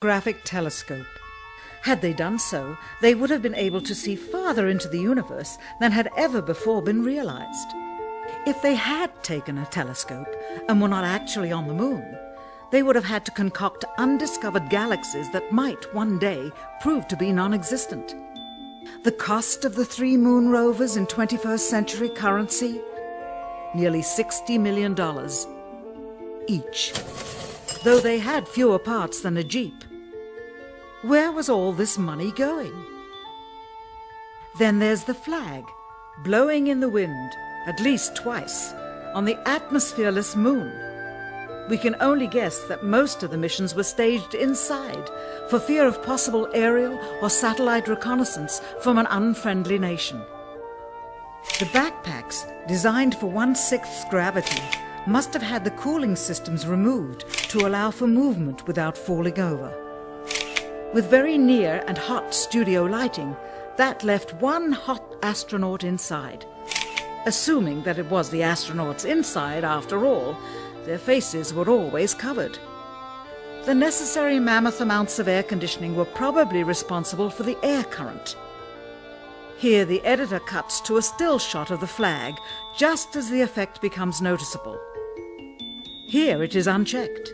Graphic telescope. Had they done so, they would have been able to see farther into the universe than had ever before been realized. If they had taken a telescope and were not actually on the moon, they would have had to concoct undiscovered galaxies that might one day prove to be non-existent. The cost of the 3 moon rovers in 21st century currency? Nearly $60 million each, though they had fewer parts than a Jeep. Where was all this money going? Then there's the flag, blowing in the wind, at least twice, on the atmosphereless moon. We can only guess that most of the missions were staged inside for fear of possible aerial or satellite reconnaissance from an unfriendly nation. The backpacks, designed for 1/6 gravity, must have had the cooling systems removed to allow for movement without falling over. With very near and hot studio lighting, that left one hot astronaut inside. Assuming that it was the astronauts inside, after all, their faces were always covered. The necessary mammoth amounts of air conditioning were probably responsible for the air current. Here the editor cuts to a still shot of the flag, just as the effect becomes noticeable. Here it is unchecked.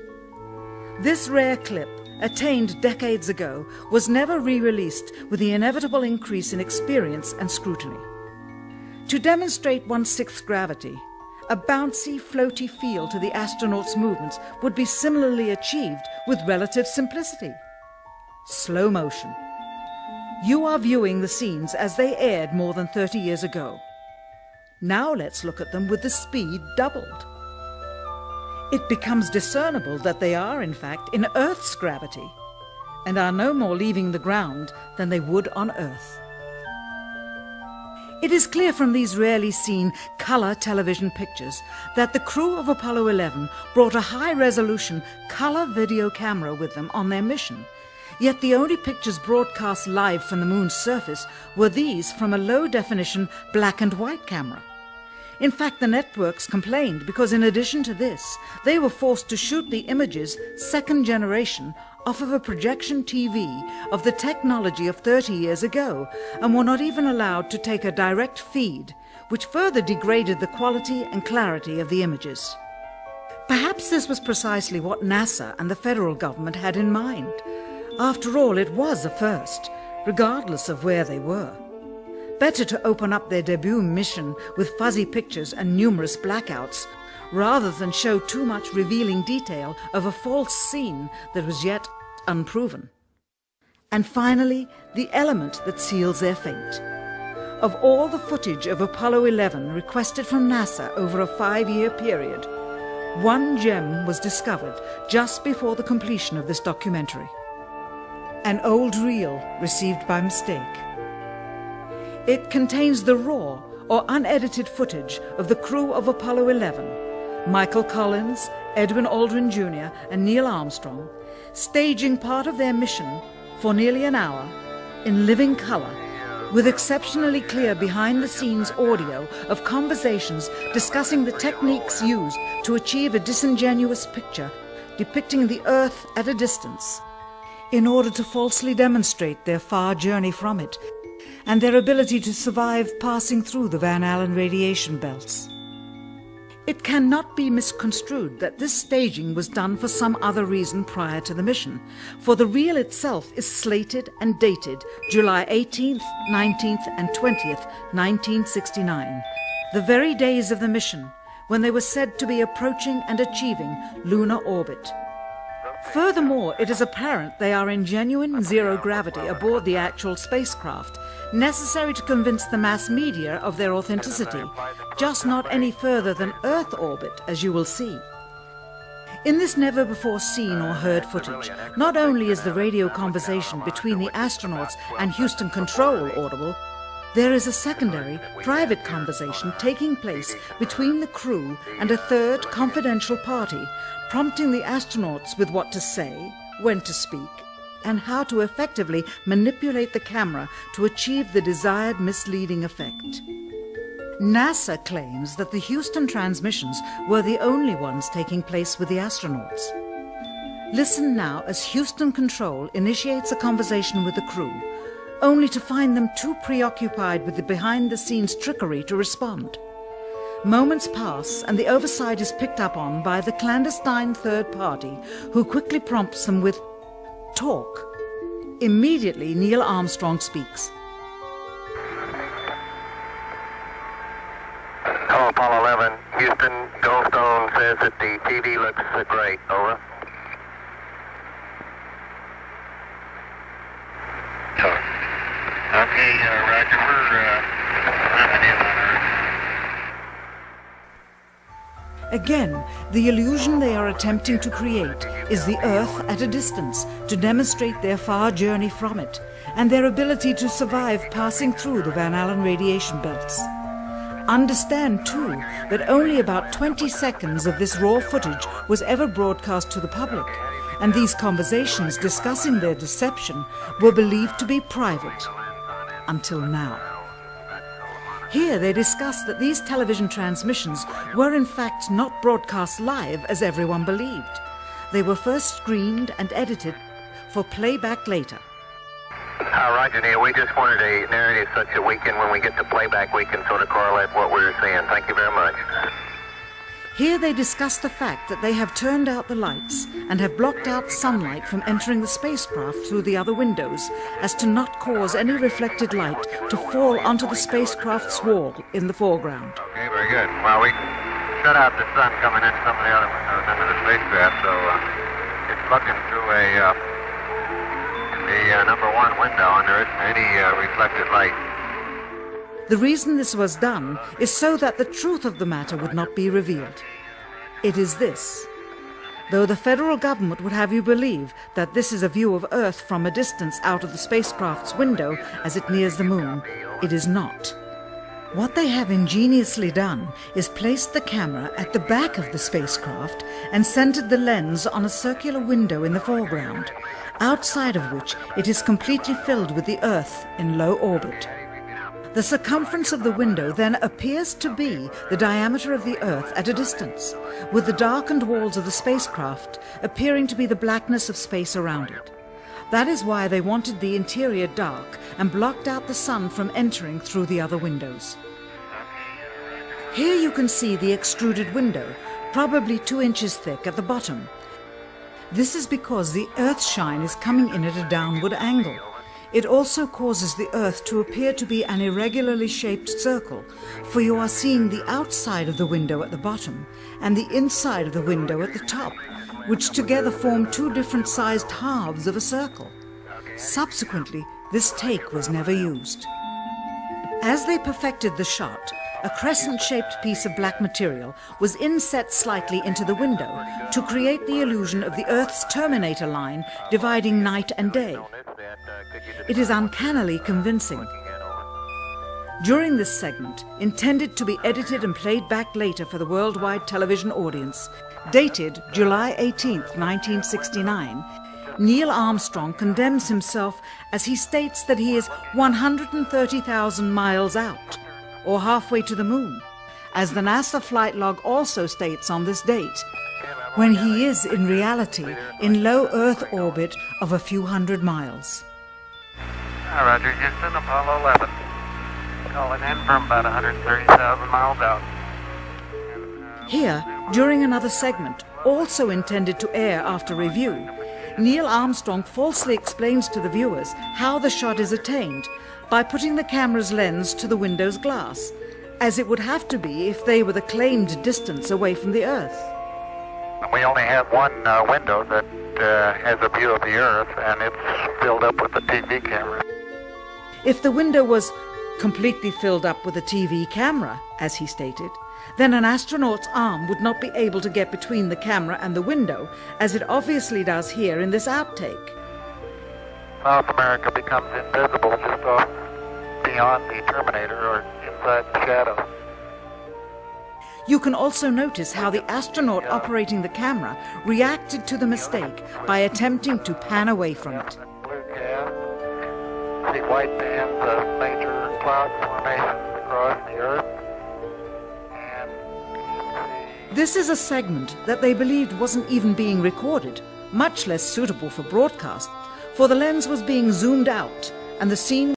This rare clip, attained decades ago, was never re-released with the inevitable increase in experience and scrutiny. To demonstrate 1/6 gravity, a bouncy, floaty feel to the astronauts' movements would be similarly achieved with relative simplicity. Slow motion. You are viewing the scenes as they aired more than 30 years ago. Now let's look at them with the speed doubled. It becomes discernible that they are, in fact, in Earth's gravity, and are no more leaving the ground than they would on Earth. It is clear from these rarely seen colour television pictures that the crew of Apollo 11 brought a high-resolution colour video camera with them on their mission, yet the only pictures broadcast live from the moon's surface were these from a low-definition black and white camera. In fact, the networks complained because in addition to this, they were forced to shoot the images, second generation, off of a projection TV of the technology of 30 years ago, and were not even allowed to take a direct feed, which further degraded the quality and clarity of the images. Perhaps this was precisely what NASA and the federal government had in mind. After all, it was a first, regardless of where they were. Better to open up their debut mission with fuzzy pictures and numerous blackouts, rather than show too much revealing detail of a false scene that was yet unproven. And finally, the element that seals their fate. Of all the footage of Apollo 11 requested from NASA over a 5-year period, one gem was discovered just before the completion of this documentary. An old reel received by mistake. It contains the raw or unedited footage of the crew of Apollo 11, Michael Collins, Edwin Aldrin Jr. and Neil Armstrong, staging part of their mission for nearly an hour in living color, with exceptionally clear behind-the-scenes audio of conversations discussing the techniques used to achieve a disingenuous picture depicting the Earth at a distance, in order to falsely demonstrate their far journey from it and their ability to survive passing through the Van Allen radiation belts. It cannot be misconstrued that this staging was done for some other reason prior to the mission, for the reel itself is slated and dated July 18th, 19th and 20th, 1969, the very days of the mission when they were said to be approaching and achieving lunar orbit. Furthermore, it is apparent they are in genuine zero gravity aboard the actual spacecraft, necessary to convince the mass media of their authenticity, just not any further than Earth orbit, as you will see. In this never-before-seen or heard footage, not only is the radio conversation between the astronauts and Houston Control audible, there is a secondary, private conversation taking place between the crew and a third confidential party, prompting the astronauts with what to say, when to speak, and how to effectively manipulate the camera to achieve the desired misleading effect. NASA claims that the Houston transmissions were the only ones taking place with the astronauts. Listen now as Houston Control initiates a conversation with the crew, only to find them too preoccupied with the behind-the-scenes trickery to respond. Moments pass and the oversight is picked up on by the clandestine third party, who quickly prompts them with talk. Immediately, Neil Armstrong speaks. Hello, Apollo 11. Houston, Goldstone says that the TV looks great. Over. Okay, Roger. We're coming in on Earth. Again, the illusion they are attempting to create is the Earth at a distance to demonstrate their far journey from it and their ability to survive passing through the Van Allen radiation belts. Understand, too, that only about 20 seconds of this raw footage was ever broadcast to the public, and these conversations discussing their deception were believed to be private. Until now. Here they discuss that these television transmissions were in fact not broadcast live as everyone believed. They were first screened and edited for playback later. Roger, Neil. We just wanted a narrative such that we can, when we get to playback, we can sort of correlate what we're seeing. Thank you very much. Here they discuss the fact that they have turned out the lights and have blocked out sunlight from entering the spacecraft through the other windows, as to not cause any reflected light to fall onto the spacecraft's wall in the foreground. Okay, very good. Well, we shut out the sun coming in some of the other windows into the spacecraft, so it's looking through the number one window, and there isn't any reflected light. The reason this was done is so that the truth of the matter would not be revealed. It is this. Though the federal government would have you believe that this is a view of Earth from a distance out of the spacecraft's window as it nears the moon, it is not. What they have ingeniously done is placed the camera at the back of the spacecraft and centered the lens on a circular window in the foreground, outside of which it is completely filled with the Earth in low orbit. The circumference of the window then appears to be the diameter of the Earth at a distance, with the darkened walls of the spacecraft appearing to be the blackness of space around it. That is why they wanted the interior dark and blocked out the sun from entering through the other windows. Here you can see the extruded window, probably 2 inches thick at the bottom. This is because the Earth's shine is coming in at a downward angle. It also causes the Earth to appear to be an irregularly shaped circle, for you are seeing the outside of the window at the bottom and the inside of the window at the top, which together form 2 different sized halves of a circle. Subsequently, this take was never used. As they perfected the shot, a crescent-shaped piece of black material was inset slightly into the window to create the illusion of the Earth's terminator line dividing night and day. It is uncannily convincing. During this segment, intended to be edited and played back later for the worldwide television audience, dated July 18, 1969, Neil Armstrong condemns himself as he states that he is 130,000 miles out, or halfway to the moon, as the NASA flight log also states on this date, when he is in reality in low Earth orbit of a few hundred miles. Roger, Houston, Apollo 11. Calling in from about 130,000 miles out. Here, during another segment, also intended to air after review, Neil Armstrong falsely explains to the viewers how the shot is attained by putting the camera's lens to the window's glass, as it would have to be if they were the claimed distance away from the Earth. We only have one window that has a view of the Earth, and it's filled up with the TV camera. If the window was completely filled up with a TV camera, as he stated, then an astronaut's arm would not be able to get between the camera and the window, as it obviously does here in this outtake. South America becomes invisible just off beyond the Terminator or inside the shadow. You can also notice how the astronaut operating the camera reacted to the mistake by attempting to pan away from it. Blue gas, see white bands of major cloud formations across the Earth. This is a segment that they believed wasn't even being recorded, much less suitable for broadcast, for the lens was being zoomed out and the scene